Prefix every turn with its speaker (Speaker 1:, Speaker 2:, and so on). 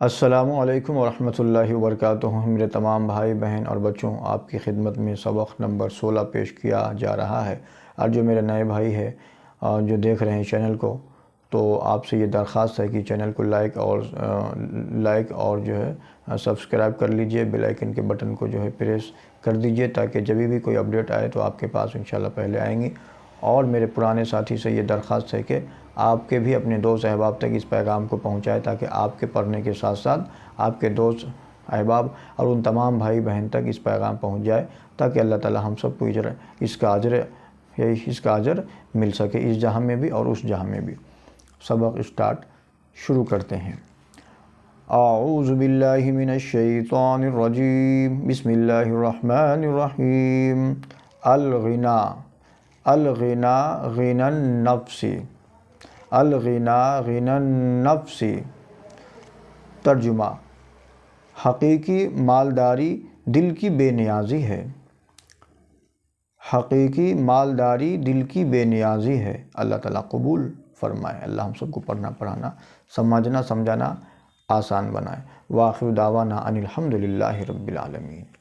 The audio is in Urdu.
Speaker 1: السلام علیکم ورحمۃ اللہ وبرکاتہ۔ میرے تمام بھائی بہن اور بچوں، آپ کی خدمت میں سبق نمبر 16 پیش کیا جا رہا ہے۔ اور جو میرے نئے بھائی ہے جو دیکھ رہے ہیں چینل کو، تو آپ سے یہ درخواست ہے کہ چینل کو لائک اور جو ہے سبسکرائب کر لیجئے، بیل آئیکن کے بٹن کو جو ہے پریس کر دیجئے، تاکہ جب بھی کوئی اپڈیٹ آئے تو آپ کے پاس انشاءاللہ پہلے آئیں گی۔ اور میرے پرانے ساتھی سے یہ درخواست ہے کہ آپ کے بھی اپنے دوست احباب تک اس پیغام کو پہنچائے، تاکہ آپ کے پڑھنے کے ساتھ ساتھ آپ کے دوست احباب اور ان تمام بھائی بہن تک اس پیغام پہنچ جائے، تاکہ اللہ تعالی ہم سب کو اس کا اجر مل سکے، اس جہاں میں بھی اور اس جہاں میں بھی۔ سبق شروع کرتے ہیں۔ اعوذ باللہ من الشیطان الرجیم، بسم اللہ الرحمن الرحیم۔ الغنا، الغنا غنى النفس، الغنا غنى النفس۔ ترجمہ: حقیقی مالداری دل کی بے نیازی ہے۔ حقیقی مالداری دل کی بے نیازی ہے۔ اللہ تعالیٰ قبول فرمائے۔ اللہ ہم سب کو پڑھنا، پڑھانا، سمجھنا، سمجھانا آسان بنائے۔ وآخر دعوانا ان الحمد للہ رب العالمین۔